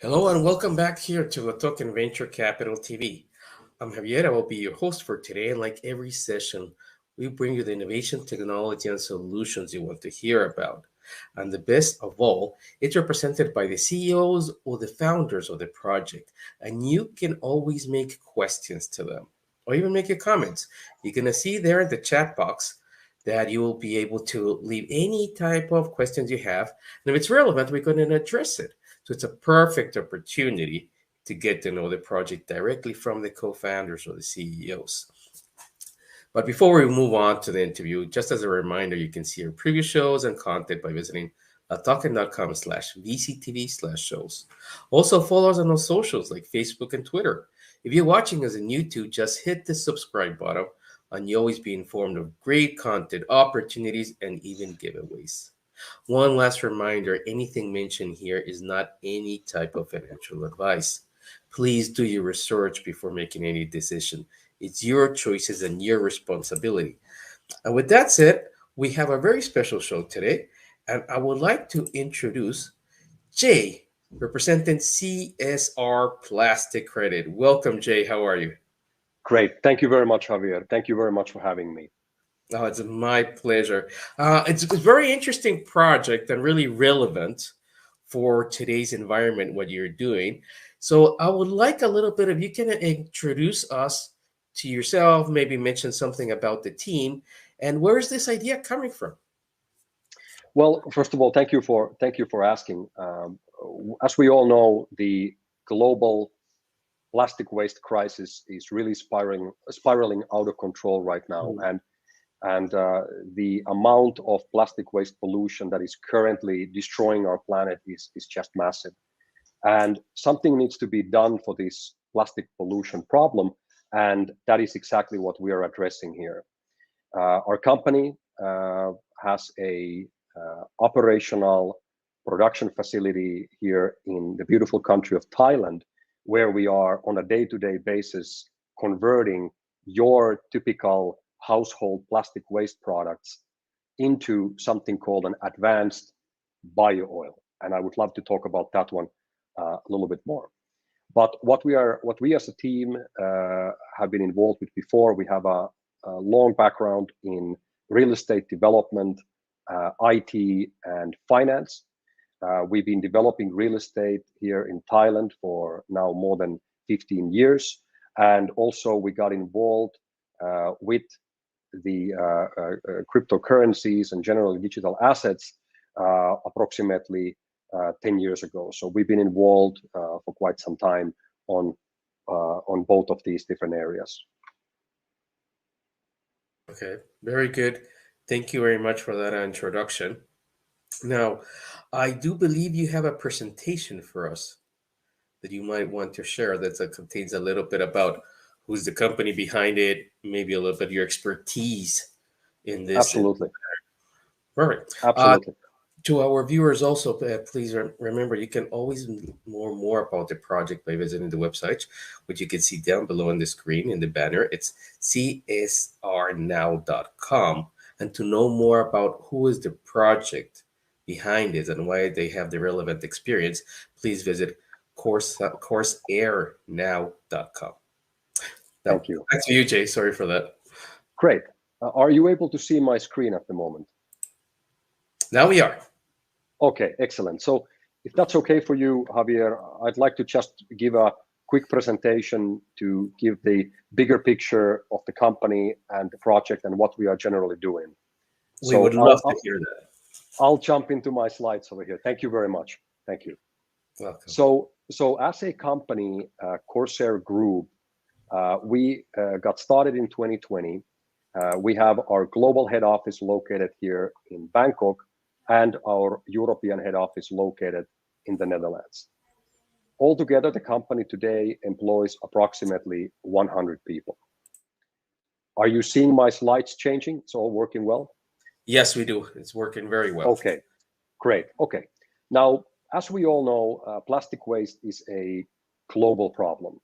Hello and welcome back here to LATOKEN Venture Capital TV. I'm Javier. I will be your host for today. And like every session, we bring you the innovation, technology, and solutions you want to hear about. And the best of all, it's represented by the CEOs or the founders of the project. And you can always make questions to them or even make your comments. You're going to see there in the chat box that you will be able to leave any type of questions you have. And if it's relevant, we're going to address it. So it's a perfect opportunity to get to know the project directly from the co-founders or the CEOs. But before we move on to the interview, just as a reminder, you can see our previous shows and content by visiting latoken.com/vctv/shows. Also follow us on our socials like Facebook and Twitter. If you're watching us on YouTube, just hit the subscribe button and you'll always be informed of great content, opportunities, and even giveaways. One last reminder, anything mentioned here is not any type of financial advice. Please do your research before making any decision. It's your choices and your responsibility. And with that said, we have a very special show today, and I would like to introduce Jay, representing CSR Plastic Credit. Welcome, Jay. How are you? Great. Thank you very much, Javier. Thank you very much for having me. Oh, it's my pleasure. It's a very interesting project and really relevant for today's environment, what you're doing. So I would like a little bit of you can introduce us to yourself, maybe mention something about the team, and where is this idea coming from? Well, first of all, thank you for asking. As we all know, the global plastic waste crisis is really spiraling out of control right now, and the amount of plastic waste pollution that is currently destroying our planet is just massive. And something needs to be done for this plastic pollution problem, and that is exactly what we are addressing here. Our company has a operational production facility here in the beautiful country of Thailand, where we are on a day-to-day basis converting your typical household plastic waste products into something called an advanced bio oil. And I would love to talk about that one a little bit more. But what we as a team have been involved with before, we have a long background in real estate development, IT, and finance. We've been developing real estate here in Thailand for now more than 15 years. And also we got involved with the cryptocurrencies and generally digital assets approximately 10 years ago. So we've been involved for quite some time on both of these different areas. Okay, very good. Thank you very much for that introduction. Now, I do believe you have a presentation for us that you might want to share that contains a little bit about who's the company behind it, maybe a little bit of your expertise in this. Absolutely. Perfect. Absolutely. To our viewers also, please remember you can always learn more about the project by visiting the website, which you can see down below on the screen in the banner. It's csrnow.com. And to know more about who is the project behind it and why they have the relevant experience, please visit corsairnow.com. Thank you. Back to you, Jay. Sorry for that. Great. Are you able to see my screen at the moment? Now we are. Okay, excellent. So if that's okay for you, Javier, I'd like to just give a quick presentation to give the bigger picture of the company and the project and what we are generally doing. We would love to hear that. I'll jump into my slides over here. Thank you very much. Thank you. Welcome. So as a company, Corsair Group, we got started in 2020. We have our global head office located here in Bangkok and our European head office located in the Netherlands. Altogether, the company today employs approximately 100 people. Are you seeing my slides changing? It's all working well? Yes, we do. It's working very well. Okay, great. Okay. Now, as we all know, plastic waste is a global problem.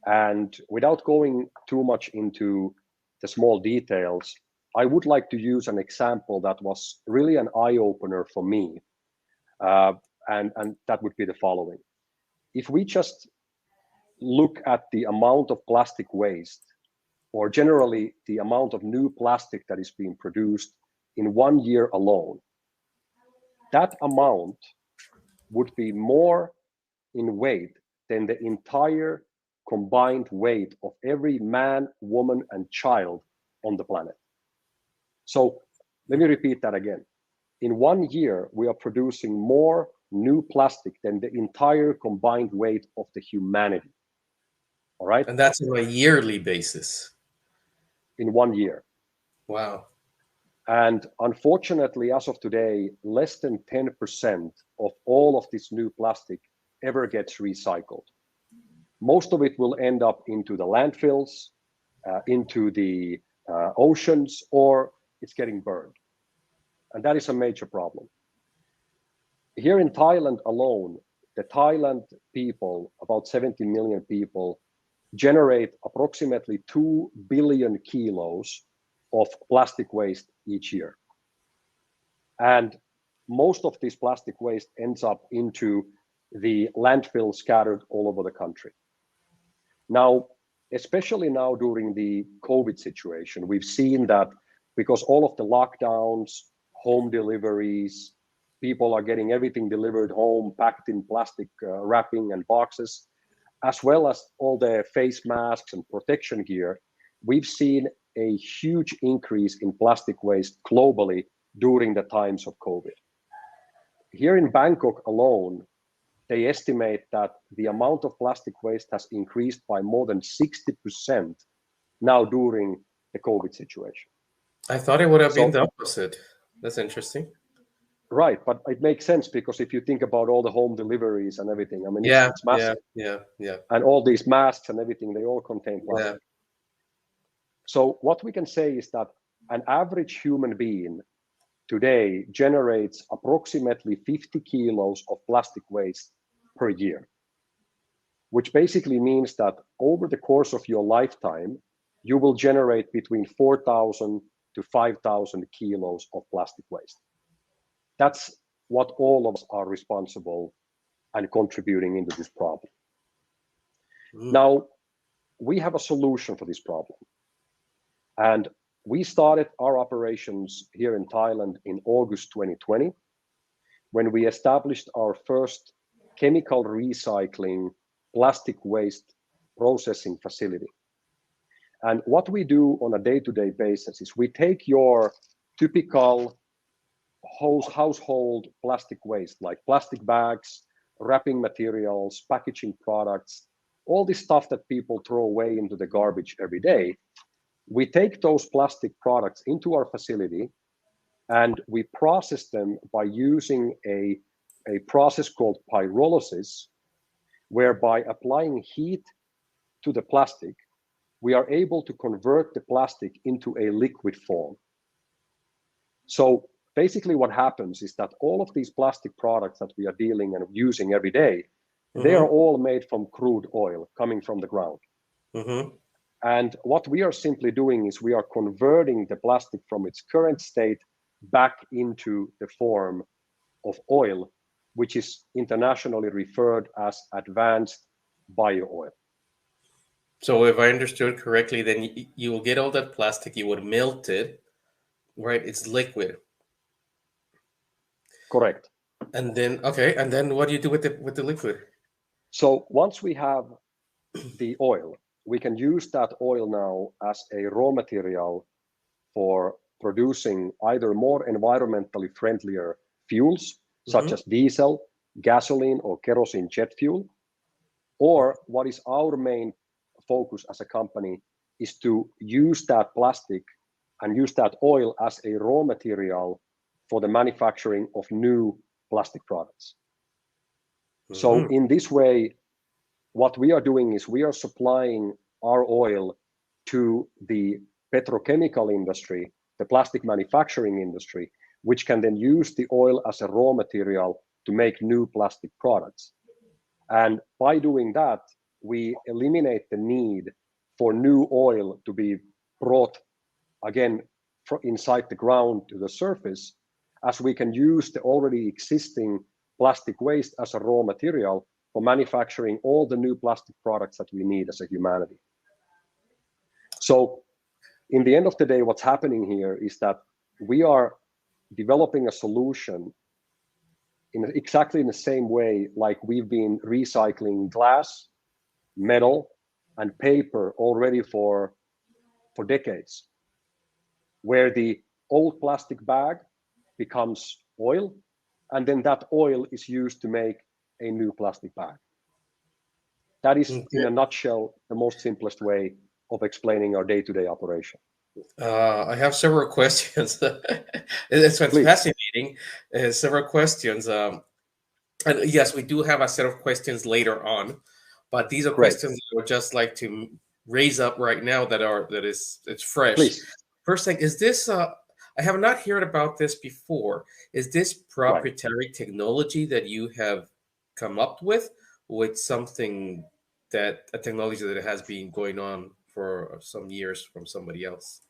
And without going too much into the small details, I would like to use an example that was really an eye-opener for me. And that would be the following. if we just look at the amount of plastic waste, or generally the amount of new plastic that is being produced in 1 year alone, that amount would be more in weight than the entire combined weight of every man, woman, and child on the planet. So let me repeat that again. In 1 year, we are producing more new plastic than the entire combined weight of the humanity. All right? And that's on a yearly basis. In 1 year. Wow. And unfortunately, as of today, less than 10% of all of this new plastic ever gets recycled. Most of it will end up into the landfills, into the oceans, or it's getting burned. And that is a major problem. Here in Thailand alone, the Thailand people, about 70 million people, generate approximately 2 billion kilos of plastic waste each year. And most of this plastic waste ends up into the landfill scattered all over the country. Now, especially now during the COVID situation, we've seen that because all of the lockdowns, home deliveries, people are getting everything delivered home, packed in plastic wrapping and boxes, as well as all the face masks and protection gear, we've seen a huge increase in plastic waste globally during the times of COVID. Here in Bangkok alone, they estimate that the amount of plastic waste has increased by more than 60% now during the COVID situation. I thought it would have been the opposite. That's interesting. Right, but it makes sense because if you think about all the home deliveries and everything, I mean, it's massive. Yeah. And all these masks and everything, they all contain plastic. Yeah. So what we can say is that an average human being today generates approximately 50 kilos of plastic waste per year, which basically means that over the course of your lifetime, you will generate between 4,000 to 5,000 kilos of plastic waste. That's what all of us are responsible and contributing into this problem. Now, we have a solution for this problem. And we started our operations here in Thailand in August 2020, when we established our first chemical recycling plastic waste processing facility. And what we do on a day-to-day basis is we take your typical household plastic waste, like plastic bags, wrapping materials, packaging products, all this stuff that people throw away into the garbage every day. We take those plastic products into our facility and we process them by using a process called pyrolysis, whereby applying heat to the plastic, we are able to convert the plastic into a liquid form. So basically what happens is that all of these plastic products that we are dealing and using every day, they are all made from crude oil coming from the ground. And what we are simply doing is we are converting the plastic from its current state back into the form of oil, which is internationally referred as advanced bio oil. So if I understood correctly, then you will get all that plastic, you would melt it, right? It's liquid. Correct. And then, okay, and then what do you do with the liquid? So once we have the oil, we can use that oil now as a raw material for producing either more environmentally friendlier fuels, such as diesel, gasoline, or kerosene jet fuel. Or what is our main focus as a company is to use that plastic and use that oil as a raw material for the manufacturing of new plastic products. So in this way, what we are doing is we are supplying our oil to the petrochemical industry, the plastic manufacturing industry, which can then use the oil as a raw material to make new plastic products. And by doing that, we eliminate the need for new oil to be brought again from inside the ground to the surface, as we can use the already existing plastic waste as a raw material for manufacturing all the new plastic products that we need as a humanity. So in the end of the day, what's happening here is that we are developing a solution in exactly in the same way like we've been recycling glass, metal, and paper already for decades, where the old plastic bag becomes oil, and then that oil is used to make a new plastic bag. That is, in a nutshell, the most simplest way of explaining our day-to-day operation. I have several questions. It's fascinating. Several questions. And yes, we do have a set of questions later on, but these are questions that I would just like to raise up right now it's fresh. Please. First thing, is this I have not heard about this before. Is this proprietary technology that you have come up with something that a technology that has been going on for some years from somebody else?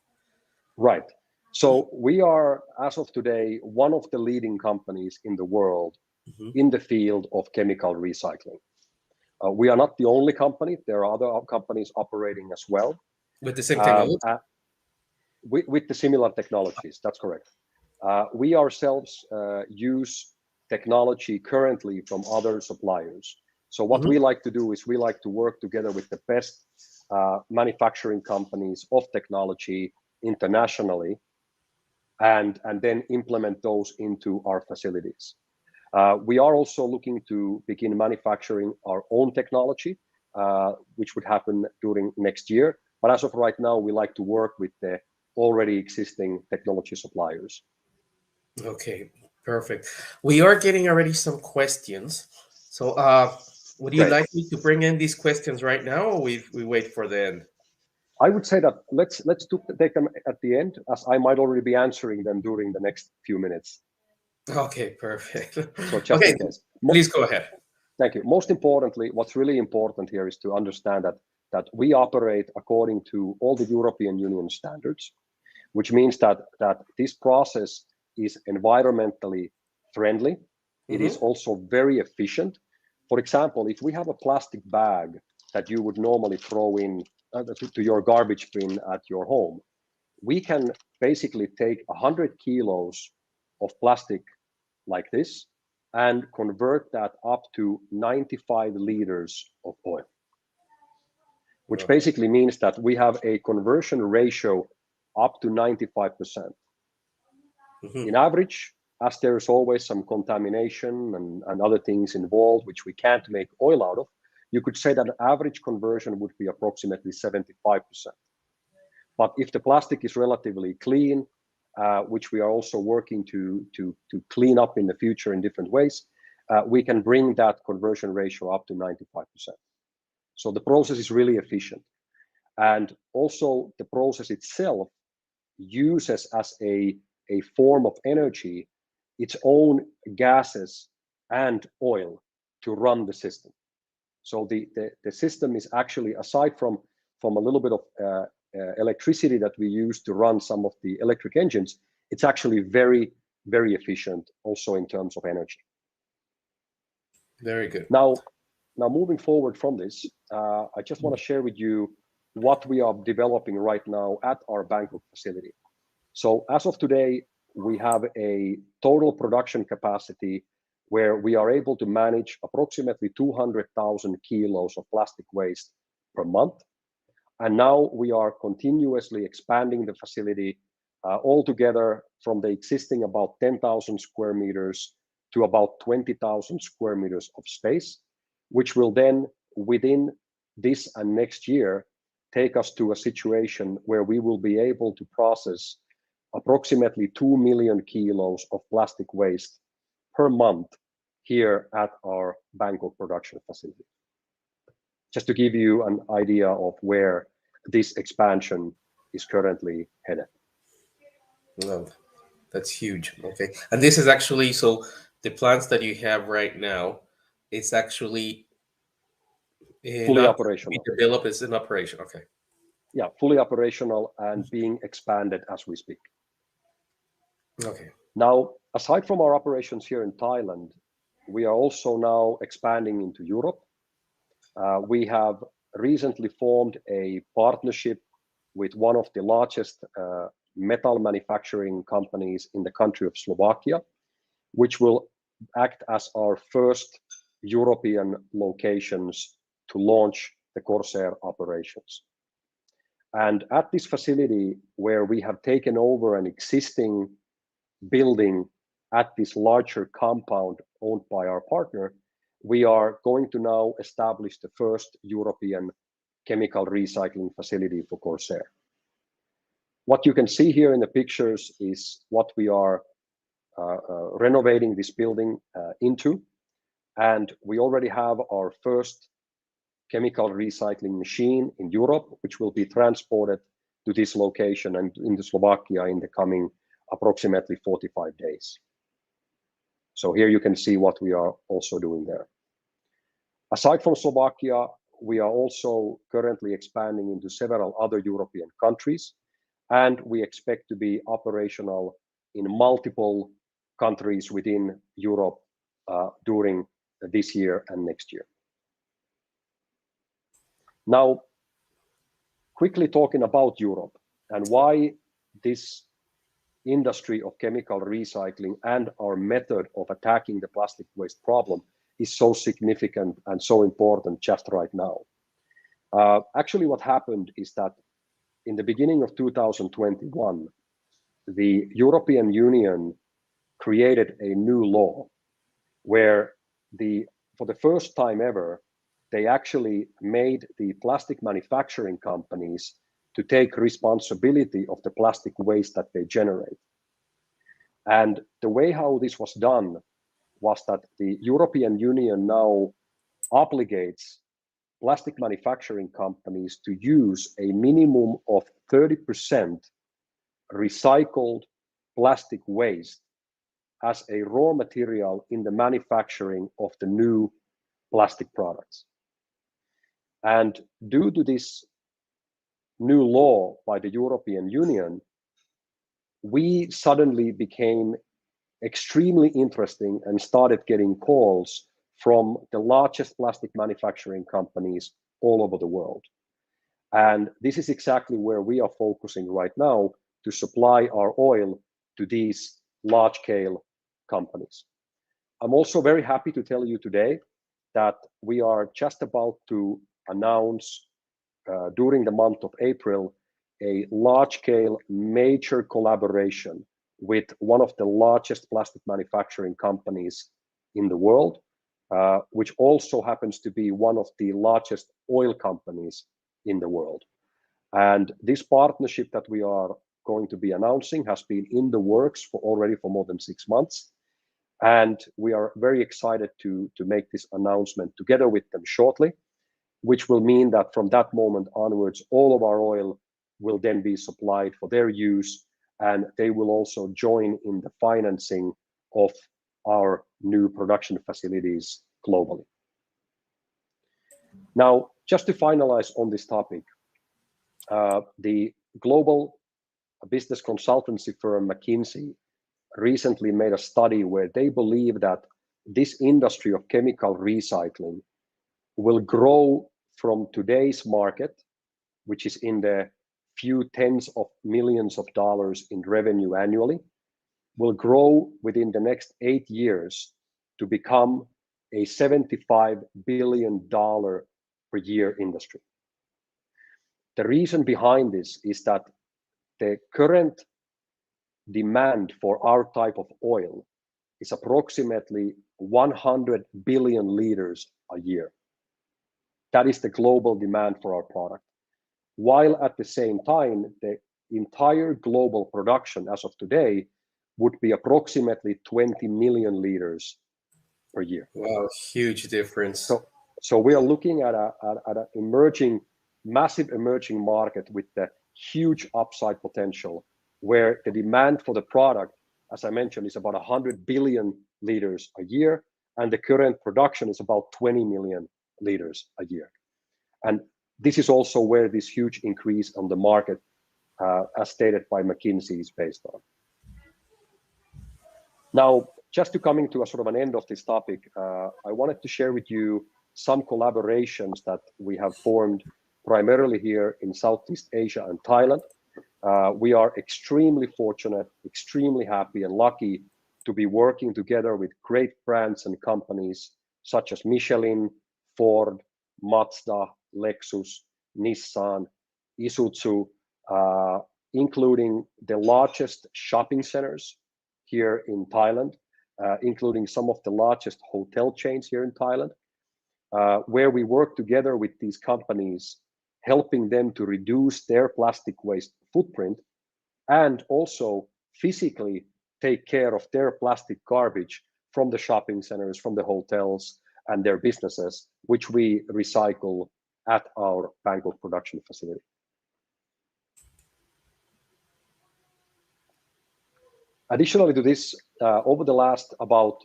Right. So we are, as of today, one of the leading companies in the world in the field of chemical recycling. We are not the only company. There are other companies operating as well. With the same technology? With the similar technologies, that's correct. We ourselves use technology currently from other suppliers. So what we like to do is we like to work together with the best manufacturing companies of technology internationally, and then implement those into our facilities. We are also looking to begin manufacturing our own technology, which would happen during next year. But as of right now, we like to work with the already existing technology suppliers. Okay, perfect. We are getting already some questions. So would you like me to bring in these questions right now, or we wait for the end? I would say that let's take them at the end, as I might already be answering them during the next few minutes. Okay, perfect. So just in case. Please go ahead. Thank you. Most importantly, what's really important here is to understand that we operate according to all the European Union standards, which means that this process is environmentally friendly. It is also very efficient. For example, if we have a plastic bag that you would normally throw in to your garbage bin at your home, we can basically take 100 kilos of plastic like this and convert that up to 95 liters of oil, which basically means that we have a conversion ratio up to 95%. In average, as there's always some contamination and other things involved, which we can't make oil out of, you could say that an average conversion would be approximately 75%. But if the plastic is relatively clean, which we are also working to clean up in the future in different ways, we can bring that conversion ratio up to 95%. So the process is really efficient. And also the process itself uses as a form of energy its own gases and oil to run the system. So the system is actually, aside from a little bit of electricity that we use to run some of the electric engines, it's actually very, very efficient also in terms of energy. Very good. Now moving forward from this, I just want to share with you what we are developing right now at our Bangkok facility. So as of today, we have a total production capacity where we are able to manage approximately 200,000 kilos of plastic waste per month. And now we are continuously expanding the facility altogether from the existing about 10,000 square meters to about 20,000 square meters of space, which will then, within this and next year, take us to a situation where we will be able to process approximately 2 million kilos of plastic waste per month here at our Bangkok production facility. Just to give you an idea of where this expansion is currently headed. Well, that's huge. Okay. And this is actually, so the plants that you have right now, it's actually fully operational. Developed is in operation. Okay. Yeah, fully operational and being expanded as we speak. Okay. Now, aside from our operations here in Thailand, we are also now expanding into Europe. We have recently formed a partnership with one of the largest metal manufacturing companies in the country of Slovakia, which will act as our first European locations to launch the Corsair operations. And at this facility, where we have taken over an existing building at this larger compound owned by our partner, we are going to now establish the first European chemical recycling facility for Corsair. What you can see here in the pictures is what we are renovating this building into. And we already have our first chemical recycling machine in Europe, which will be transported to this location and into Slovakia in the coming approximately 45 days. So here you can see what we are also doing there. Aside from Slovakia, we are also currently expanding into several other European countries, and we expect to be operational in multiple countries within Europe during this year and next year. Now, quickly talking about Europe and why this industry of chemical recycling and our method of attacking the plastic waste problem is so significant and so important just right now. Actually, what happened is that in the beginning of 2021, the European Union created a new law where for the first time ever, they actually made the plastic manufacturing companies to take responsibility of the plastic waste that they generate. And the way how this was done was that the European Union now obligates plastic manufacturing companies to use a minimum of 30% recycled plastic waste as a raw material in the manufacturing of the new plastic products. And due to this new law by the European Union, we suddenly became extremely interesting and started getting calls from the largest plastic manufacturing companies all over the world. And this is exactly where we are focusing right now to supply our oil to these large-scale companies. I'm also very happy to tell you today that we are just about to announce during the month of April a large-scale major collaboration with one of the largest plastic manufacturing companies in the world, which also happens to be one of the largest oil companies in the world. And this partnership that we are going to be announcing has been in the works already for more than 6 months. And we are very excited to make this announcement together with them shortly, which will mean that from that moment onwards, all of our oil will then be supplied for their use, and they will also join in the financing of our new production facilities globally. Now, just to finalize on this topic, the global business consultancy firm McKinsey recently made a study where they believe that this industry of chemical recycling will grow from today's market, which is in the few tens of millions of dollars in revenue annually, will grow within the next 8 years to become a $75 billion per year industry. The reason behind this is that the current demand for our type of oil is approximately 100 billion liters a year. That is the global demand for our product. While at the same time, the entire global production as of today would be approximately 20 million liters per year. Wow, huge difference. So we are looking at an massive emerging market with the huge upside potential, where the demand for the product, as I mentioned, is about 100 billion liters a year, and the current production is about 20 million liters a year. And this is also where this huge increase on the market, as stated by McKinsey, is based on. Now, just to coming to a sort of an end of this topic, I wanted to share with you some collaborations that we have formed primarily here in Southeast Asia and Thailand. We are extremely fortunate, extremely happy and lucky to be working together with great brands and companies such as Michelin, Ford, Mazda, Lexus, Nissan, Isuzu, including the largest shopping centers here in Thailand, including some of the largest hotel chains here in Thailand, where we work together with these companies, helping them to reduce their plastic waste footprint and also physically take care of their plastic garbage from the shopping centers, from the hotels and their businesses, which we recycle at our Bangkok production facility. Additionally to this, over the last about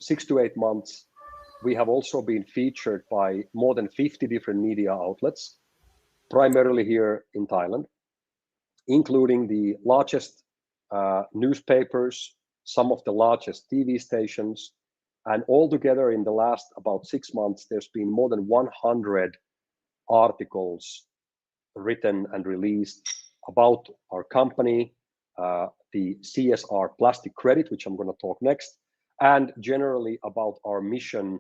6 to 8 months, we have also been featured by more than 50 different media outlets, primarily here in Thailand, including the largest newspapers, some of the largest TV stations, and altogether in the last about 6 months, there's been more than 100 articles written and released about our company, the CSR plastic credit, which I'm going to talk next, and generally about our mission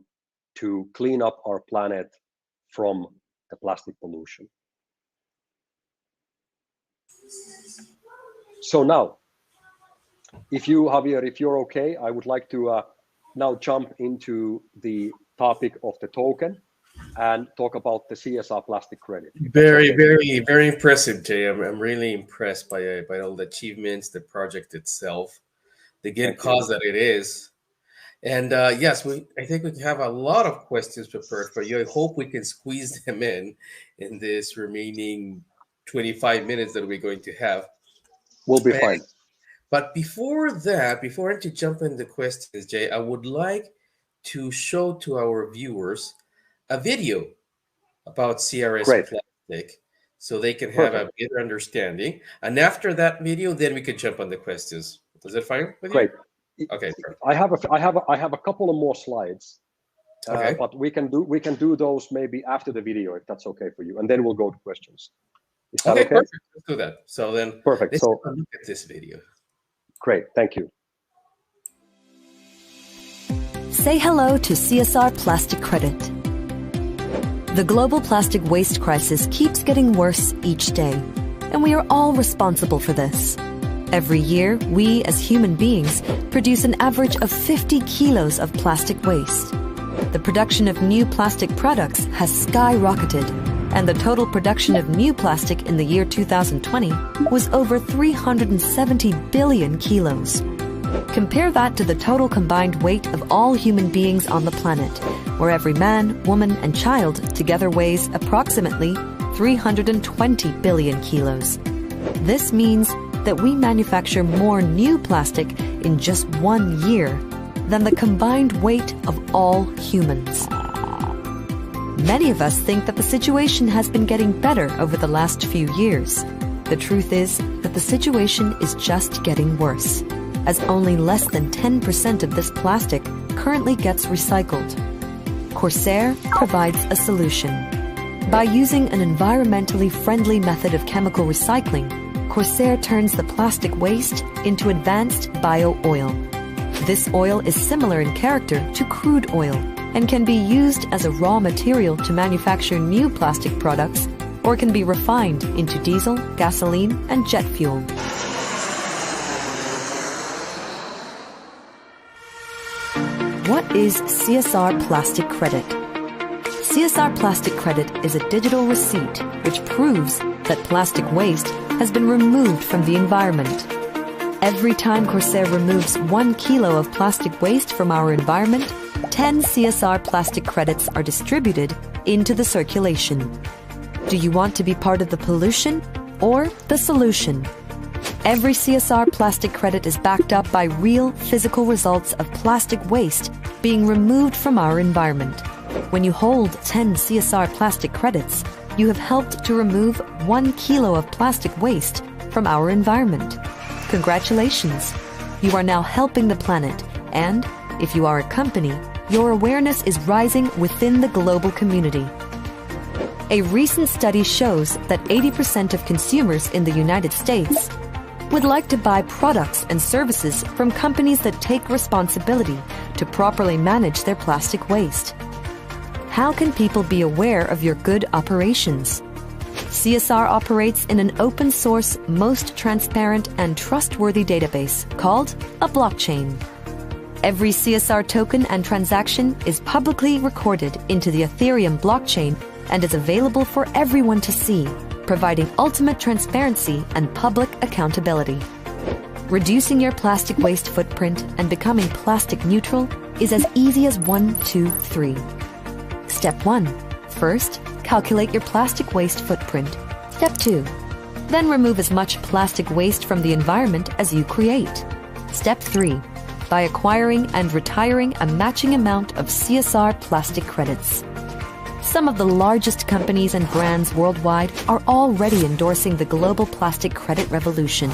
to clean up our planet from the plastic pollution. So now, if you, Javier, if you're okay, I would like to now jump into the topic of the token and talk about the CSR plastic credit. Very, okay. Very impressive, Jay. I'm really impressed by all the achievements, the project itself, the good cause that it is. And yes, I think we have a lot of questions prepared for you. I hope we can squeeze them in this remaining 25 minutes that we're going to have. We'll be fine. But before that, before I jump into questions, Jay, I would like to show to our viewers a video about CRS plastic so they can have a better understanding. And after that video, then we can jump on the questions. Is that fine with you? Great. Okay. Perfect. I have a couple of more slides. Okay. But we can do those maybe after the video if that's okay for you, and then we'll go to questions. Is that okay? Perfect. Let's do that. So then, perfect. So let's look at this video. Great. Thank you. Say hello to CSR Plastic Credit. The global plastic waste crisis keeps getting worse each day, and we are all responsible for this. Every year, we as human beings produce an average of 50 kilos of plastic waste. The production of new plastic products has skyrocketed, and the total production of new plastic in the year 2020 was over 370 billion kilos. Compare that to the total combined weight of all human beings on the planet, where every man, woman, and child together weighs approximately 320 billion kilos. This means that we manufacture more new plastic in just 1 year than the combined weight of all humans. Many of us think that the situation has been getting better over the last few years. The truth is that the situation is just getting worse, as only less than 10% of this plastic currently gets recycled. Corsair provides a solution. By using an environmentally friendly method of chemical recycling, Corsair turns the plastic waste into advanced bio-oil. This oil is similar in character to crude oil and can be used as a raw material to manufacture new plastic products, or can be refined into diesel, gasoline, and jet fuel. What is CSR Plastic Credit? CSR Plastic Credit is a digital receipt which proves that plastic waste has been removed from the environment. Every time Corsair removes 1 kilo of plastic waste from our environment, 10 CSR plastic credits are distributed into the circulation. Do you want to be part of the pollution or the solution? Every CSR plastic credit is backed up by real physical results of plastic waste being removed from our environment. When you hold 10 CSR plastic credits, you have helped to remove 1 kilo of plastic waste from our environment. Congratulations! You are now helping the planet And if you are a company, your awareness is rising within the global community. A recent study shows that 80% of consumers in the United States would like to buy products and services from companies that take responsibility to properly manage their plastic waste. How can people be aware of your good operations? CSR operates in an open source, most transparent and trustworthy database called a blockchain. Every CSR token and transaction is publicly recorded into the Ethereum blockchain and is available for everyone to see, providing ultimate transparency and public accountability. Reducing your plastic waste footprint and becoming plastic neutral is as easy as 1, 2, 3. Step 1. First, calculate your plastic waste footprint. Step 2. Then remove as much plastic waste from the environment as you create. Step 3. By acquiring and retiring a matching amount of CSR plastic credits. Some of the largest companies and brands worldwide are already endorsing the global plastic credit revolution.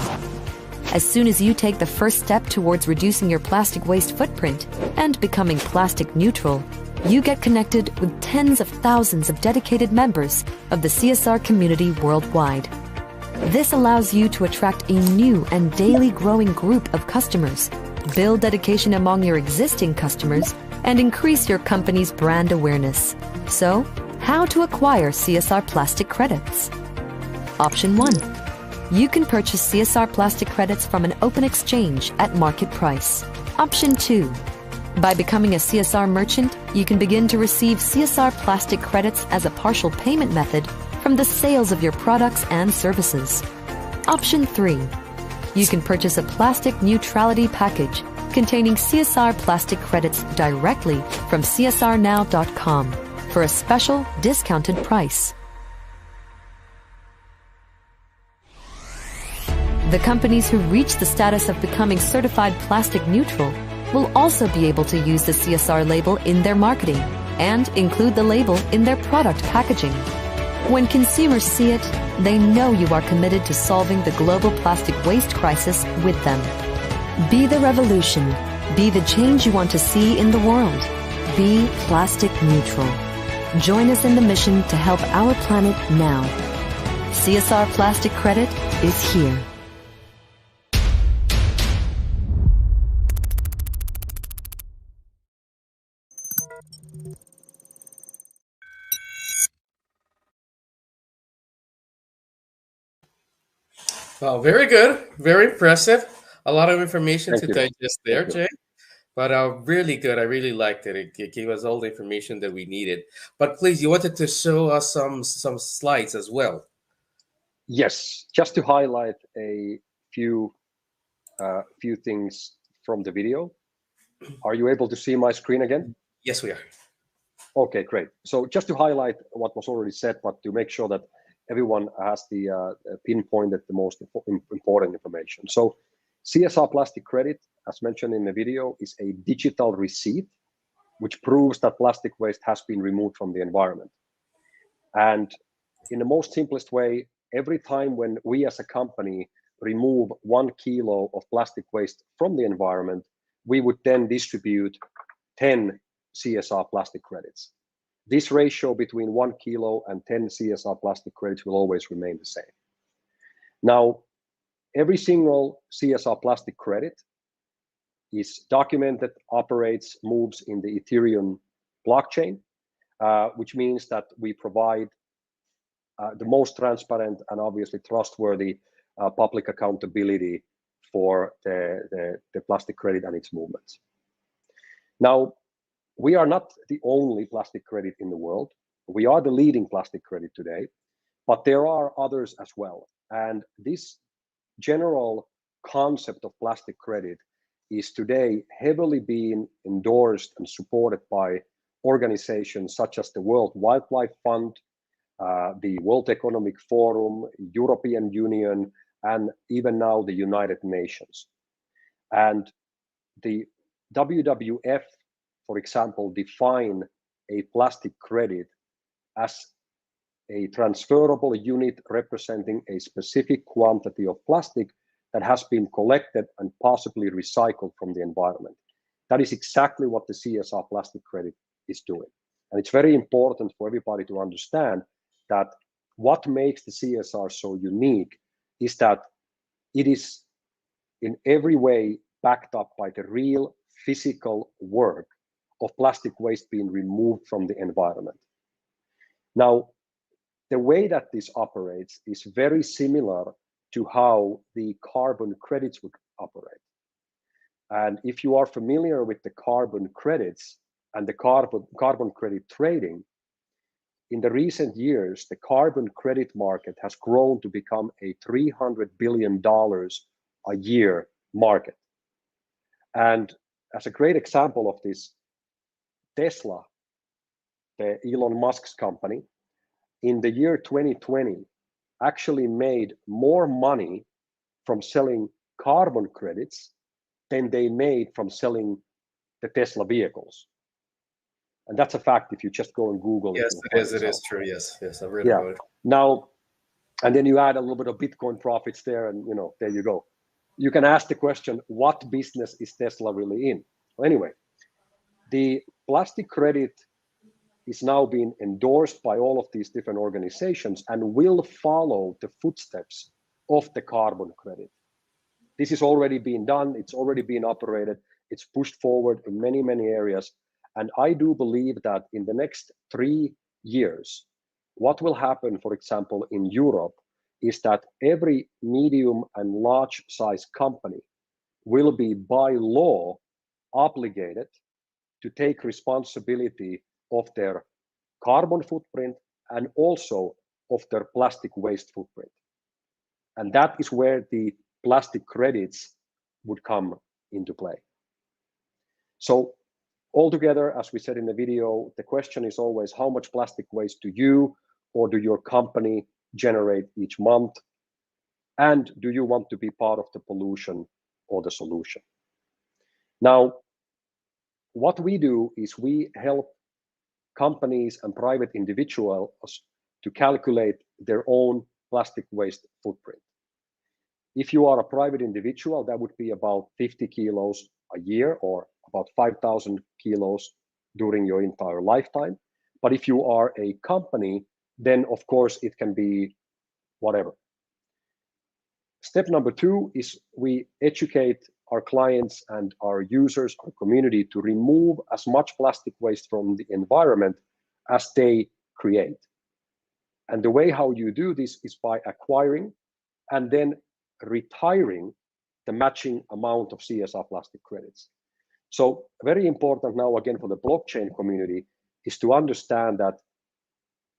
As soon as you take the first step towards reducing your plastic waste footprint and becoming plastic neutral, you get connected with tens of thousands of dedicated members of the CSR community worldwide. This allows you to attract a new and daily growing group of customers, build dedication among your existing customers, and increase your company's brand awareness. So, how to acquire CSR plastic credits? Option 1. You can purchase CSR plastic credits from an open exchange at market price. Option 2. By becoming a CSR merchant, you can begin to receive CSR plastic credits as a partial payment method from the sales of your products and services. Option 3. You can purchase a plastic neutrality package containing CSR plastic credits directly from csrnow.com for a special discounted price. The companies who reach the status of becoming certified plastic neutral will also be able to use the CSR label in their marketing and include the label in their product packaging. When consumers see it, they know you are committed to solving the global plastic waste crisis with them. Be the revolution. Be the change you want to see in the world. Be plastic neutral. Join us in the mission to help our planet now. CSR Plastic Credit is here. Well, very good. Very impressive. A lot of information to digest there, Jay. But really good. I really liked it. It gave us all the information that we needed. But please, you wanted to show us some slides as well. Yes, just to highlight a few things from the video. Are you able to see my screen again? Yes, we are. Okay, great. So just to highlight what was already said, but to make sure that everyone has the pinpointed the most important information. So CSR plastic credit, as mentioned in the video, is a digital receipt which proves that plastic waste has been removed from the environment. And in the most simplest way, every time when we as a company remove 1 kilo of plastic waste from the environment, we would then distribute 10 CSR plastic credits. This ratio between 1 kilo and 10 CSR plastic credits will always remain the same. Now, every single CSR plastic credit is documented, operates, moves in the Ethereum blockchain, which means that we provide the most transparent and obviously trustworthy public accountability for the plastic credit and its movements. Now, we are not the only plastic credit in the world. We are the leading plastic credit today, but there are others as well. And this general concept of plastic credit is today heavily being endorsed and supported by organizations such as the World Wildlife Fund, the World Economic Forum, European Union, and even now the United Nations. And the WWF, for example, define a plastic credit as a transferable unit representing a specific quantity of plastic that has been collected and possibly recycled from the environment. That is exactly what the CSR plastic credit is doing. And it's very important for everybody to understand that what makes the CSR so unique is that it is in every way backed up by the real physical work of plastic waste being removed from the environment. Now, the way that this operates is very similar to how the carbon credits would operate. And if you are familiar with the carbon credits and the carbon credit trading, in the recent years, the carbon credit market has grown to become a $300 billion a year market. And as a great example of this, Tesla, the Elon Musk's company, in the year 2020, actually made more money from selling carbon credits than they made from selling the Tesla vehicles. And that's a fact. If you just go and Google yes, it is true. Yes, I've read about it. Now, and then you add a little bit of Bitcoin profits there, and there you go. You can ask the question, what business is Tesla really in? Well, anyway, the plastic credit is now being endorsed by all of these different organizations and will follow the footsteps of the carbon credit. This is already being done. It's already being operated. It's pushed forward in many, many areas. And I do believe that in the next 3 years, what will happen, for example, in Europe, is that every medium and large size company will be by law obligated to take responsibility of their carbon footprint and also of their plastic waste footprint. And that is where the plastic credits would come into play. So altogether, as we said in the video, the question is always, how much plastic waste do you or do your company generate each month? And do you want to be part of the pollution or the solution? Now, what we do is we help companies and private individuals to calculate their own plastic waste footprint. If you are a private individual, that would be about 50 kilos a year or about 5,000 kilos during your entire lifetime. But if you are a company, then of course it can be whatever. Step number 2 is we educate our clients and our users, our community, to remove as much plastic waste from the environment as they create. And the way how you do this is by acquiring and then retiring the matching amount of CSR plastic credits. So very important now, again, for the blockchain community is to understand that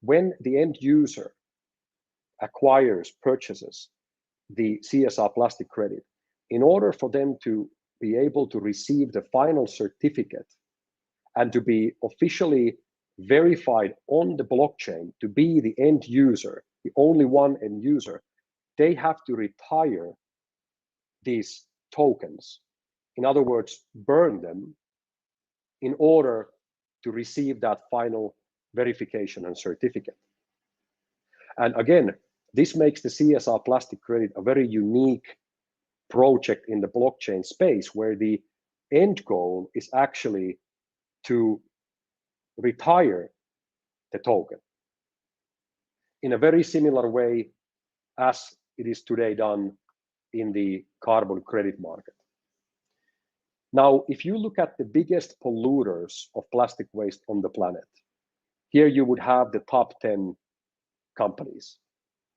when the end user purchases the CSR plastic credit, in order for them to be able to receive the final certificate and to be officially verified on the blockchain to be the end user, the only one end user, they have to retire these tokens. In other words, burn them in order to receive that final verification and certificate. And again, this makes the CSR plastic credit a very unique project in the blockchain space, where the end goal is actually to retire the token in a very similar way as it is today done in the carbon credit market. Now, if you look at the biggest polluters of plastic waste on the planet, here you would have the top 10 companies.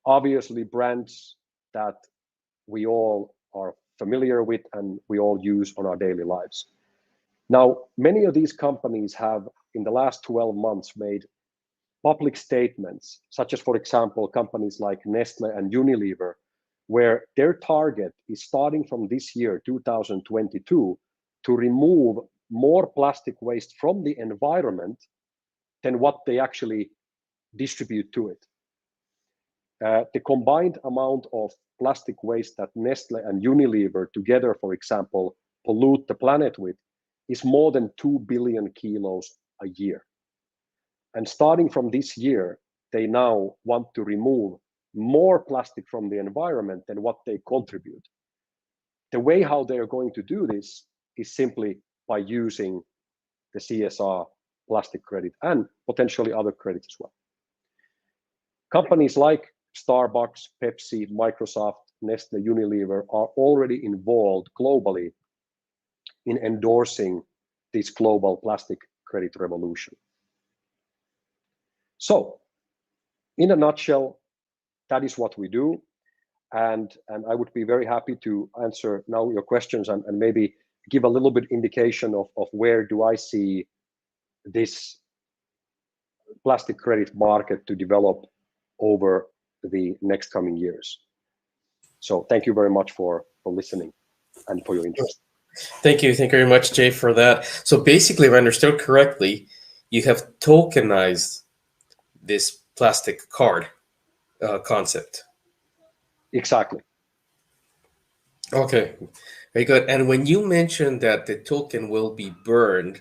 Obviously, brands that we all are familiar with and we all use on our daily lives. Now, many of these companies have, in the last 12 months, made public statements, such as, for example, companies like Nestle and Unilever, where their target is, starting from this year, 2022, to remove more plastic waste from the environment than what they actually distribute to it. The combined amount of plastic waste that Nestle and Unilever together, for example, pollute the planet with is more than 2 billion kilos a year. And starting from this year, they now want to remove more plastic from the environment than what they contribute. The way how they are going to do this is simply by using the CSR plastic credit and potentially other credits as well. Companies like Starbucks, Pepsi, Microsoft, Nestle, Unilever are already involved globally in endorsing this global plastic credit revolution. So, in a nutshell, that is what we do. And I would be very happy to answer now your questions and maybe give a little bit indication of where do I see this plastic credit market to develop over the next coming years. So thank you very much for listening and for your interest. Thank you very much, Jay, for that. So basically, if I understood correctly, you have tokenized this plastic card concept. Exactly. Okay, very good. And when you mentioned that the token will be burned,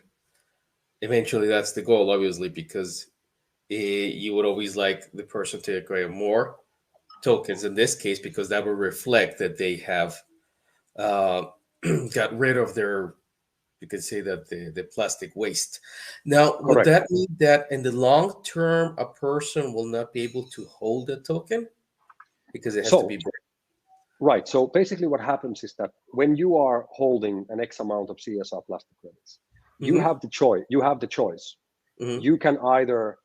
eventually that's the goal, obviously, because you would always like the person to acquire more tokens in this case, because that will reflect that they have got rid of their, you could say that the plastic waste. Now, would Correct. that mean that in the long term, a person will not be able to hold a token because it has to be burned? Right. So basically what happens is that when you are holding an X amount of CSR plastic credits, you have the choice. You can either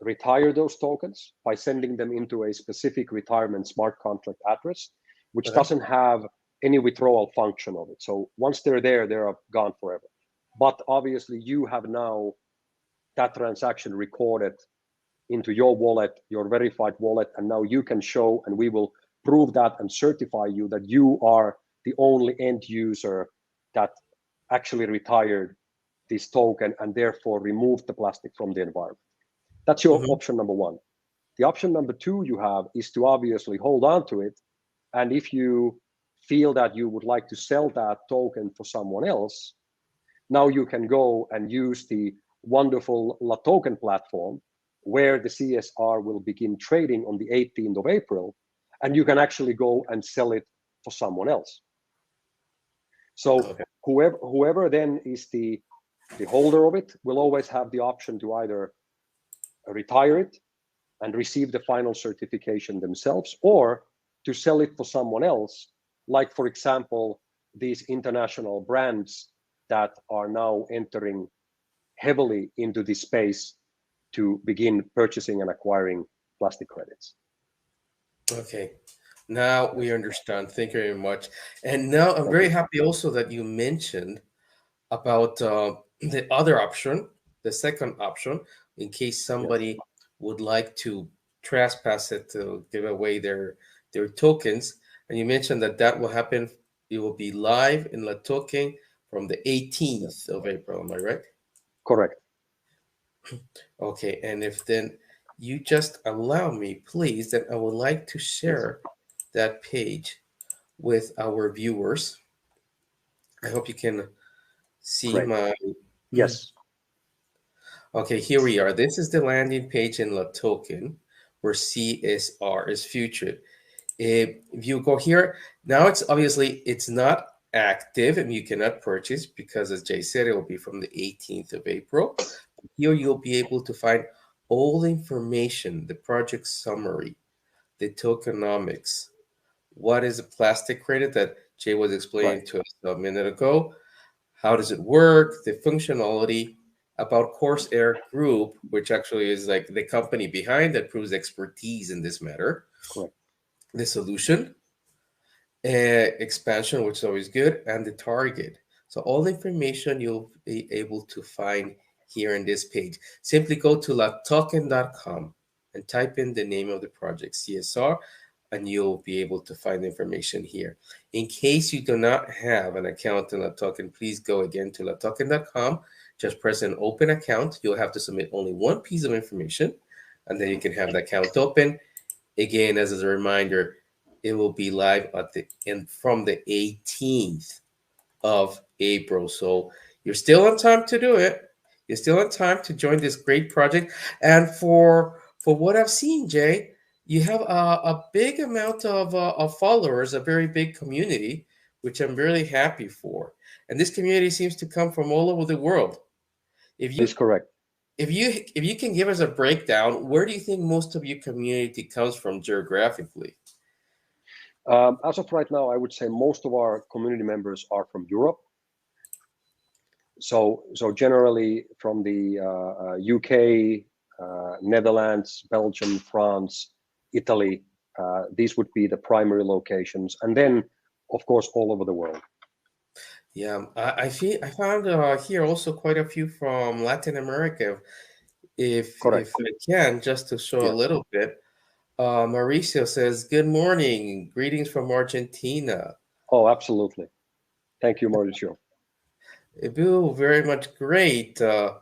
retire those tokens by sending them into a specific retirement smart contract address, which doesn't have any withdrawal function of it. So once they're there, they're gone forever. But obviously you have now that transaction recorded into your wallet, your verified wallet, and now you can show, and we will prove that and certify you that you are the only end user that actually retired this token and therefore removed the plastic from the environment. That's your option number one. The option number two you have is to obviously hold on to it. And if you feel that you would like to sell that token for someone else, now you can go and use the wonderful LATOKEN platform where the CSR will begin trading on the 18th of April, and you can actually go and sell it for someone else. So whoever then is the holder of it will always have the option to either retire it and receive the final certification themselves, or to sell it for someone else, like, for example, these international brands that are now entering heavily into this space to begin purchasing and acquiring plastic credits. Okay, now we understand. Thank you very much. And now I'm very happy also that you mentioned about the other option, the second option, in case somebody would like to trespass it to give away their tokens. And you mentioned that that will happen. It will be live in LATOKEN from the 18th of April. Am I right? Correct. Okay, and if then you just allow me, please, then I would like to share that page with our viewers. I hope you can see my... Yes. Okay, here we are. This is the landing page in LATOKEN where CSR is featured. If you go here, now it's not active and you cannot purchase because, as Jay said, it will be from the 18th of April. Here you'll be able to find all the information, the project summary, the tokenomics, what is a plastic credit that Jay was explaining to us a minute ago, how does it work, the functionality, about Corsair Group, which actually is like the company behind that proves expertise in this matter, the solution, expansion, which is always good, and the target. So all the information you'll be able to find here in this page. Simply go to latoken.com and type in the name of the project, CSR, and you'll be able to find information here. In case you do not have an account in LATOKEN, please go again to latoken.com. Just press an open account. You'll have to submit only one piece of information, and then you can have the account open. Again, as a reminder, it will be live from the 18th of April. So you're still on time to do it. You're still on time to join this great project. And for what I've seen, Jay, you have a big amount of followers, a very big community, which I'm really happy for. And this community seems to come from all over the world. If That is correct. if you can give us a breakdown, where do you think most of your community comes from geographically? As of right now, I would say most of our community members are from Europe. So generally from the UK, Netherlands, Belgium, France, Italy. These would be the primary locations, and then of course all over the world. Yeah, I found here also quite a few from Latin America. If Correct. I can, just to show a Yes. little bit. Mauricio says, "Good morning, greetings from Argentina." Oh, absolutely. Thank you, Mauricio. Bill, very much great. Oh,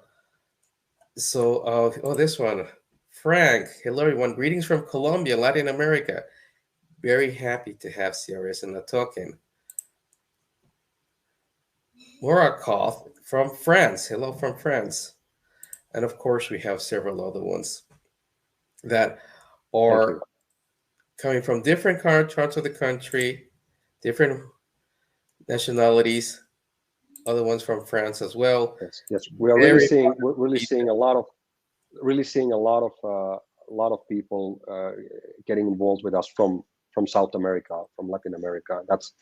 this one, Frank. Hello, everyone. Greetings from Colombia, Latin America. Very happy to have CRS and LATOKEN. Morakov from France. Hello from France. And of course, we have several other ones that are coming from different parts of the country, different nationalities, other ones from France as well. Yes. We are really seeing a lot of people getting involved with us from South America, from Latin America. That's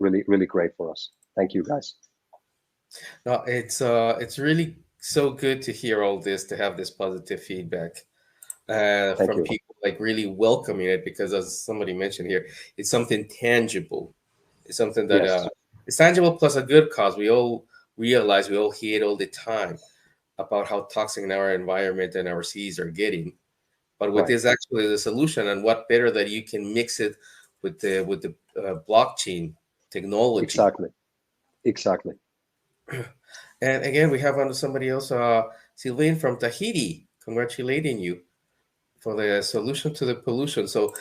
really great for us. Thank you, guys. No, it's really so good to hear all this, to have this positive feedback from people, like really welcoming it, because as somebody mentioned here, it's something tangible. It's something that it's tangible plus a good cause. We all realize, we all hear it all the time about how toxic our environment and our seas are getting. But with this actually the solution, and what better that you can mix it with the blockchain technology. Exactly. And again, we have on somebody else, Sylvain from Tahiti, congratulating you for the solution to the pollution. So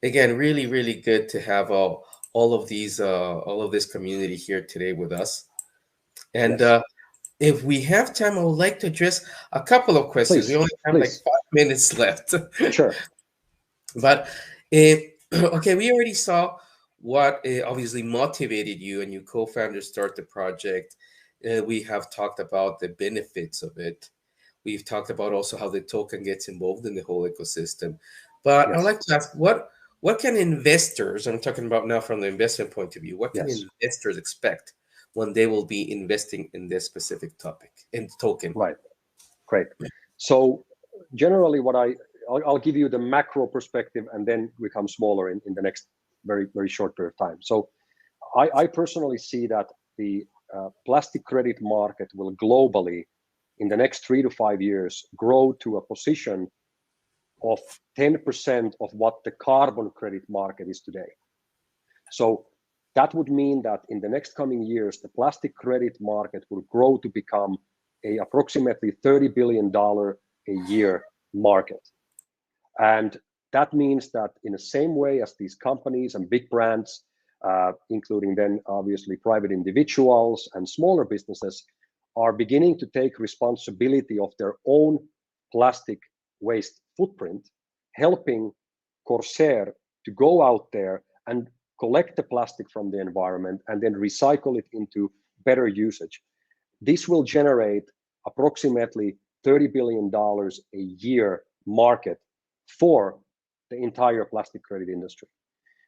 again, really good to have all of this community here today with us. And if we have time, I would like to address a couple of questions. We only have like 5 minutes left. Sure. But okay, we already saw what obviously motivated you and your co-founder start the project. We have talked about the benefits of it. We've talked about also how the token gets involved in the whole ecosystem. But I'd like to ask, what can investors, I'm talking about now from the investment point of view, what can investors expect when they will be investing in this specific topic, in token? Right. Great. So generally I'll give you the macro perspective, and then become smaller in the next very short period of time. So I personally see that the plastic credit market will globally, in the next 3 to 5 years, grow to a position of 10% of what the carbon credit market is today. So that would mean that in the next coming years, the plastic credit market will grow to become a approximately $30 billion a year market. And that means that in the same way as these companies and big brands, including then obviously private individuals and smaller businesses, are beginning to take responsibility of their own plastic waste footprint, helping Corsair to go out there and collect the plastic from the environment and then recycle it into better usage. This will generate approximately $30 billion a year market for the entire plastic credit industry.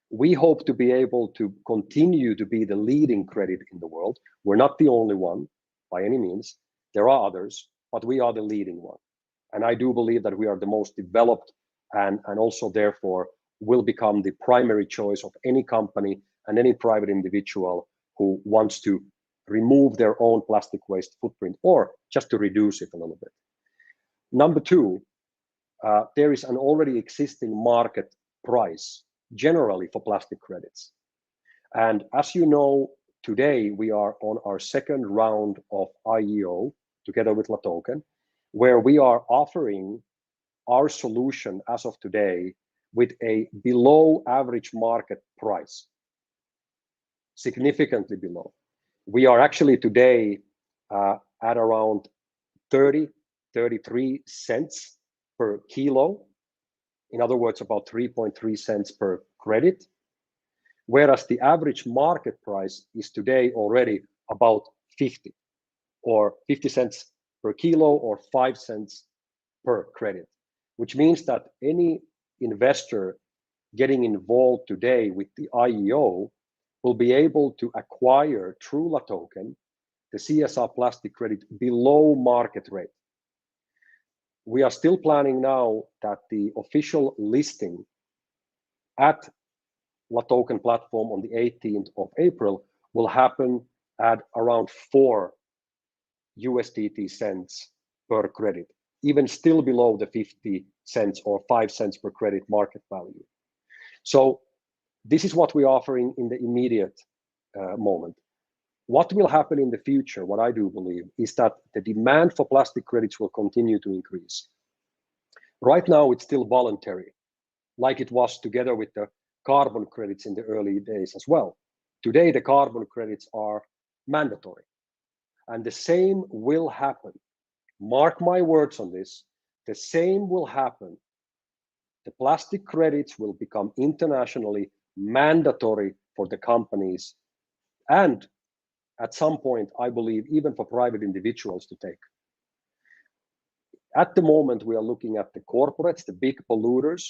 We hope to be able to continue to be the leading credit in the world. We're not the only one by any means. There are others, but we are the leading one. And I do believe that we are the most developed, and also therefore will become the primary choice of any company and any private individual who wants to remove their own plastic waste footprint, or just to reduce it a little bit. Number two, there is an already existing market price generally for plastic credits. And as you know, today we are on our second round of IEO together with LATOKEN, where we are offering our solution as of today with a below average market price, significantly below. We are actually today at around 33 cents per kilo. In other words, about 3.3 cents per credit. whereas the average market price is today already about 50 or 50 cents per kilo or 5 cents per credit, which means that any investor getting involved today with the IEO will be able to acquire through LATOKEN the CSR plastic credit below market rate. We are still planning now that the official listing at LATOKEN platform on the 18th of April will happen at around 4 USDT cents per credit, even still below the 50 cents or 5 cents per credit market value. So this is what we're offering in the immediate moment. What will happen in the future, what I do believe, is that the demand for plastic credits will continue to increase. Right now, it's still voluntary, like it was together with the carbon credits in the early days as well. Today, the carbon credits are mandatory. And the same will happen. Mark my words on this. The same will happen. The plastic credits will become internationally mandatory for the companies and at some point, I believe, even for private individuals to take. At the moment, we are looking at the corporates, the big polluters,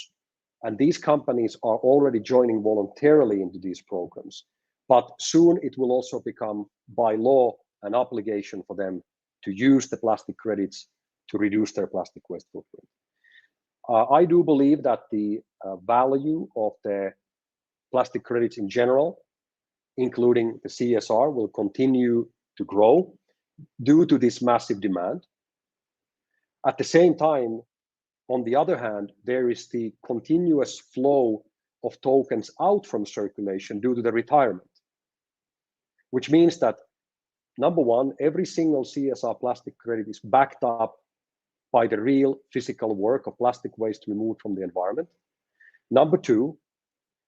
and these companies are already joining voluntarily into these programs. But soon it will also become by law an obligation for them to use the plastic credits to reduce their plastic waste footprint. I do believe that the value of the plastic credits in general, including the CSR, will continue to grow due to this massive demand. At the same time, on the other hand, there is the continuous flow of tokens out from circulation due to the retirement, which means that, number one, every single CSR plastic credit is backed up by the real physical work of plastic waste removed from the environment. Number two,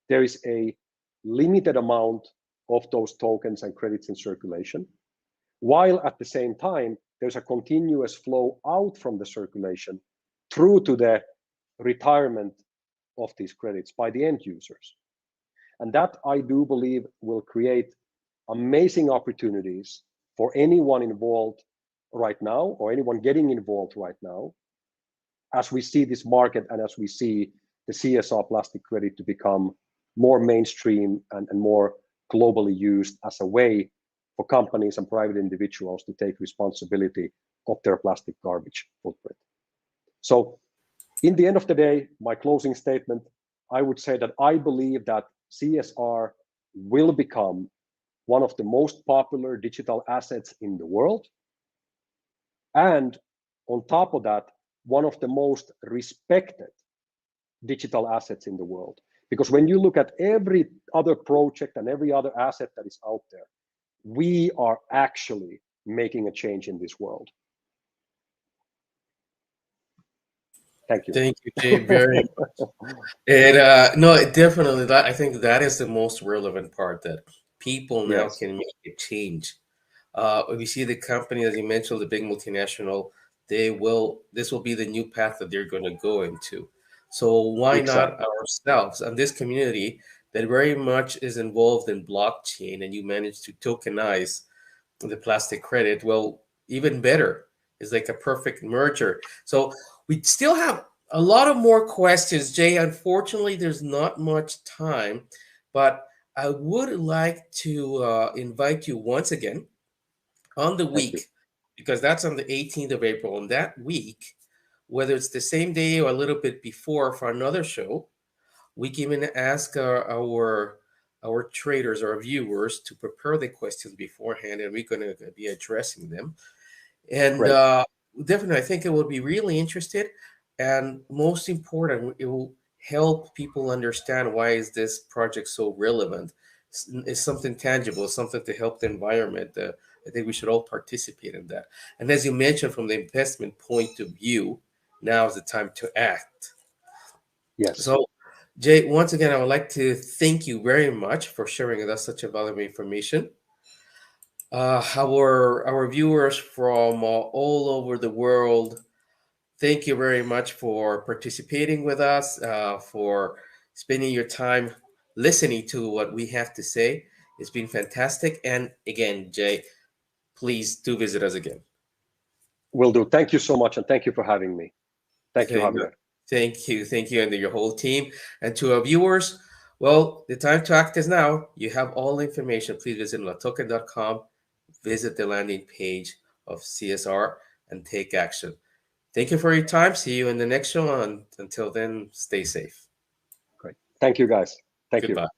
there is a limited amount of those tokens and credits in circulation, while at the same time, there's a continuous flow out from the circulation through to the retirement of these credits by the end users. And that, I do believe, will create amazing opportunities for anyone involved right now, or anyone getting involved right now, as we see this market and as we see the CSR plastic credit to become more mainstream and more globally used as a way for companies and private individuals to take responsibility of their plastic garbage footprint. So in the end of the day, my closing statement, I would say that I believe that CSR will become one of the most popular digital assets in the world. And on top of that, one of the most respected digital assets in the world. Because when you look at every other project and every other asset that is out there, we are actually making a change in this world. Thank you. Thank you, Jay, very much. And no, definitely, that I think that is the most relevant part, that people now Yes. can make a change. We see the company, as you mentioned, the big multinational, this will be the new path that they're going to go into. So why Exactly. not ourselves and this community that very much is involved in blockchain, and you manage to tokenize the plastic credit? Well, even better. It's like a perfect merger. So we still have a lot of more questions, Jay. Unfortunately, there's not much time, but I would like to invite you once again on the Thank you. week, because that's on the 18th of April. On that week, whether it's the same day or a little bit before for another show, we can even ask our traders, our viewers, to prepare the questions beforehand, and we're going to be addressing them. And definitely, I think it will be really interested, and most important, it will help people understand why is this project so relevant. It's something tangible, something to help the environment. I think we should all participate in that. And as you mentioned, from the investment point of view, now is the time to act. Yes. So, Jay, once again, I would like to thank you very much for sharing with us such a valuable information. Our viewers from all over the world, thank you very much for participating with us, for spending your time listening to what we have to say. It's been fantastic. And again, Jay, please do visit us again. Will do. Thank you so much, and thank you for having me. Thank you, Javier. Thank you, and your whole team. And to our viewers, well, the time to act is now. You have all the information. Please visit LATOKEN.com, visit the landing page of CSR, and take action. Thank you for your time. See you in the next show. And until then, stay safe. Great. Thank you, guys. Thank you. Goodbye.